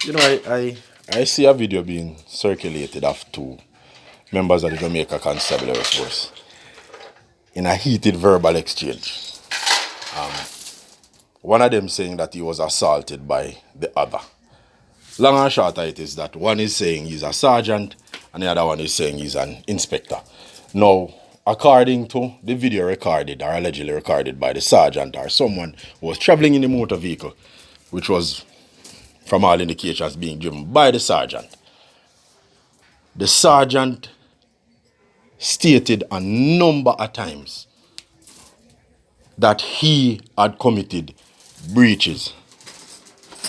I see a video being circulated of two members of the Jamaica Constabulary Force in a heated verbal exchange. One of them saying that he was assaulted by the other. Long and short of it is that one is saying he's a sergeant and the other one is saying he's an inspector. Now, according to the video recorded or allegedly recorded by the sergeant or someone who was traveling in the motor vehicle, which was from all indications being driven by the sergeant stated a number of times that he had committed breaches.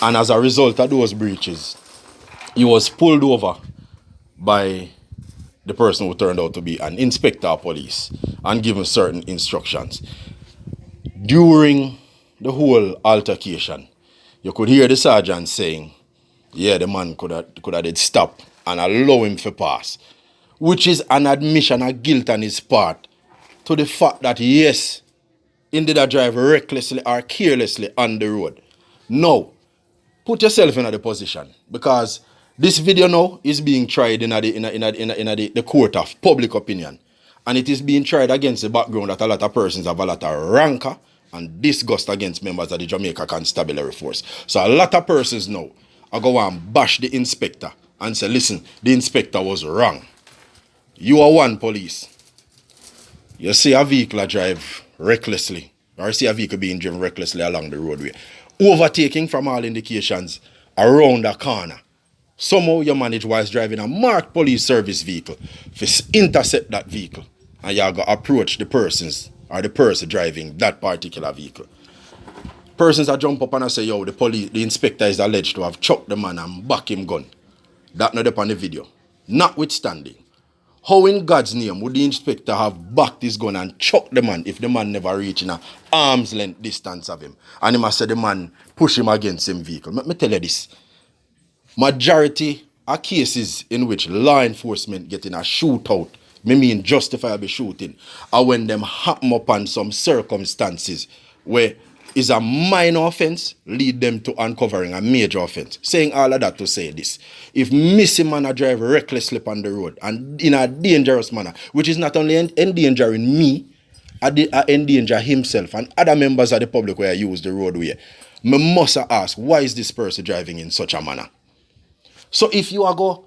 And as a result of those breaches, he was pulled over by the person who turned out to be an inspector of police and given certain instructions. During the whole altercation, you could hear the sergeant saying, yeah, the man could have did stop and allow him to pass, which is an admission of guilt on his part to the fact that, yes, he did a drive recklessly or carelessly on the road. Now, put yourself in the position, because this video now is being tried in the court of public opinion, and it is being tried against the background that a lot of persons have a lot of rancor and disgust against members of the Jamaica Constabulary Force. So a lot of persons now are going and bash the inspector and say, listen, the inspector was wrong. You are one police. You see a vehicle drive recklessly, or see a vehicle being driven recklessly along the roadway, overtaking from all indications around a corner. Somehow you manage whilst driving a marked police service vehicle to intercept that vehicle, and you go approach the persons or the person driving that particular vehicle. Persons that jump up and say, yo, the inspector is alleged to have chucked the man and back him gun. That not up on the video. Notwithstanding, how in God's name would the inspector have backed his gun and chucked the man if the man never reached in an arm's length distance of him? And he must say the man push him against him vehicle. Let me tell you this. Majority of cases in which law enforcement get in a shootout, me mean justifiable shooting, are when them happen upon some circumstances where is a minor offense lead them to uncovering a major offense. Saying all of that to say this. If missing man a drive recklessly on the road and in a dangerous manner, which is not only endangering me, I endanger himself and other members of the public where I use the roadway, me must ask, why is this person driving in such a manner? So if you are go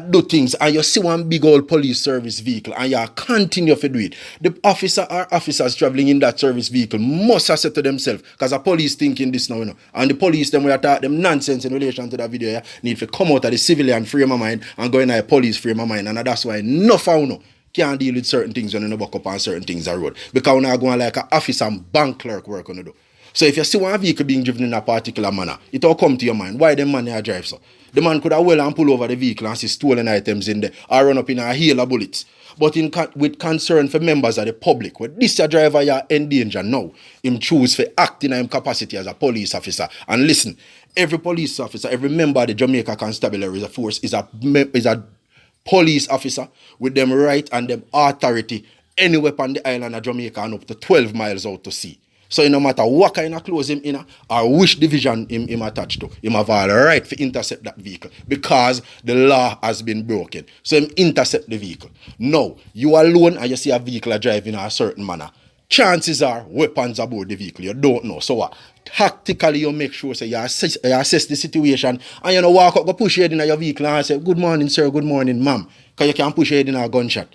do things and you see one big old police service vehicle and you continue to do it, the officer or officers traveling in that service vehicle must have said to themselves, because the police thinking this now, and the police them we attack them nonsense in relation to that video, yeah, need to come out of the civilian frame of mind and go in a police frame of mind, and that's why enough of you can't deal with certain things when you buck up on certain things on the road, because you're going like an office and bank clerk work on the do. So if you see one vehicle being driven in a particular manner, it all come to your mind. Why the man here drive so? The man could have well and pull over the vehicle and see stolen items in there or run up in a hail of bullets. But with concern for members of the public, when this driver you in danger now, him choose for act in his capacity as a police officer. And listen, every police officer, every member of the Jamaica Constabulary Force is a police officer with them right and them authority anywhere on the island of Jamaica and up to 12 miles out to sea. So no matter what kind of clothes him in or which division him attached to, him have all right to intercept that vehicle because the law has been broken. So him intercept the vehicle. Now, you alone and you see a vehicle driving in a certain manner, chances are weapons aboard the vehicle. You don't know. So what? Tactically, you make sure say you assess the situation and you know walk up, go push your head in your vehicle and say, good morning, sir, good morning, ma'am. Because you can't push your head in a gunshot.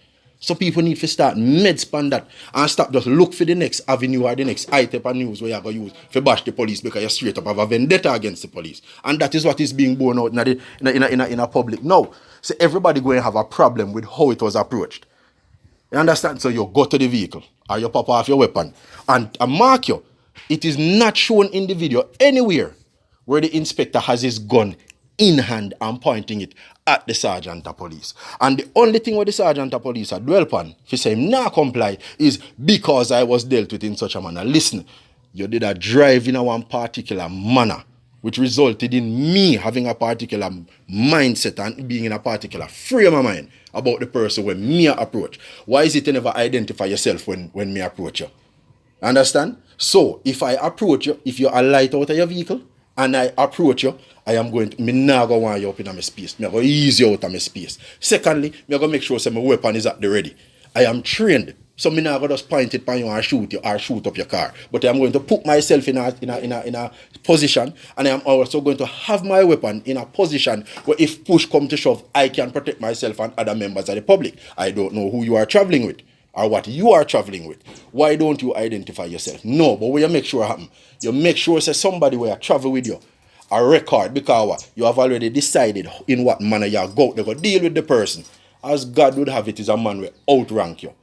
So people need to start mid-span that and stop just look for the next avenue or the next item of news where you're going to use to bash the police because you straight up have a vendetta against the police. And that is what is being borne out in a public now. So everybody going to have a problem with how it was approached. You understand? So you go to the vehicle or you pop off your weapon and mark you. It is not shown in the video anywhere where the inspector has his gun in hand and pointing it at the sergeant of police. And the only thing where the sergeant of police are dwell upon, if you say him not comply, is because I was dealt with in such a manner. Listen, you did a drive in a one particular manner, which resulted in me having a particular mindset and being in a particular frame of mind about the person when me approach. Why is it you never identify yourself when me approach you? Understand? So, if I approach you, if you are light out of your vehicle, and I approach you, I am going to, me not going to want you up in my space. Me going to ease you out of my space. Secondly, me going to make sure that my weapon is at the ready. I am trained. So me not going to just point it on you and shoot you or shoot up your car. But I'm going to put myself in a position, and I'm also going to have my weapon in a position where if push come to shove, I can protect myself and other members of the public. I don't know who you are traveling with or what you are traveling with. Why don't you identify yourself? No, but what you make sure happen, you make sure say somebody will travel with you a record, because what? You have already decided in what manner you go. They go deal with the person. As God would have it, is a man will outrank you.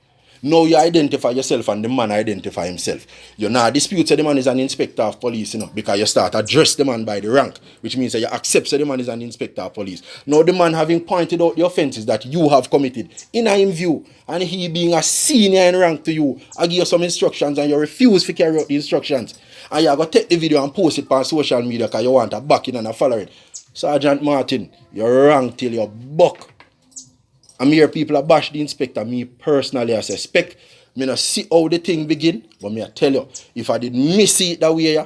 Now you identify yourself and the man identify himself. You not dispute that the man is an inspector of police, because you start address the man by the rank, which means that you accept that the man is an inspector of police. Now the man having pointed out the offences that you have committed in him view, and he being a senior in rank to you, I give you some instructions and you refuse to carry out the instructions. And you are going to take the video and post it on social media because you want a backing and a following. Sergeant Martin, you're wrong till you buck. And me hear people are bash the inspector. Me personally, I suspect. Me not see how the thing begin. But me I tell you, if I did miss it that way,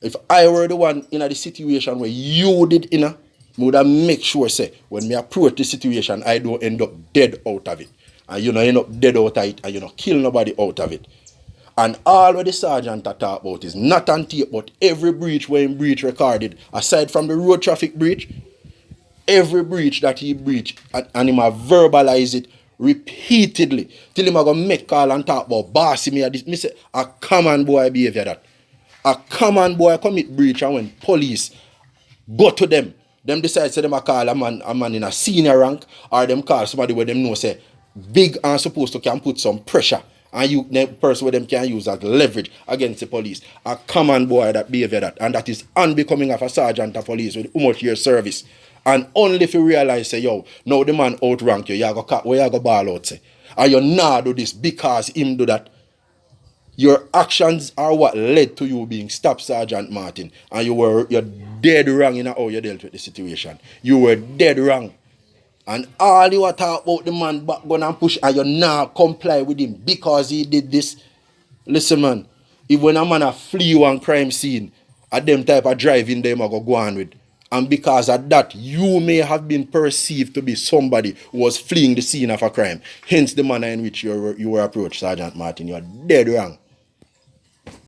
if I were the one in the situation where you did me would have make sure say when me approach the situation, I don't end up dead out of it. And you know end up dead out of it, and you know kill nobody out of it. And all what the sergeant talk about is not on tape, but every breach where he breach recorded, aside from the road traffic breach, every breach that he breached, and him a verbalize it repeatedly till him a go make call and talk about bossy me. Me say a common boy behavior that. A common boy commit breach, and when police go to them decide say them a call a man in a senior rank, or them call somebody where them know say big and supposed to can put some pressure, and you the person where them can use as leverage against the police. A common boy that behavior that, and that is unbecoming of a sergeant of police with how much years service. And only if you realize say, yo, now the man outrank you, you go where you go ball out say. And you not do this because him do that. Your actions are what led to you being stopped, Sergeant Martin. And you're dead wrong in how you dealt with the situation. You were dead wrong. And all you talk about the man back gun and push, and you not comply with him because he did this. Listen, man, if when a man a flee one crime scene, at them type of driving them I go on with. And because of that, you may have been perceived to be somebody who was fleeing the scene of a crime. Hence the manner in which you were approached, Sergeant Martin. You are dead wrong.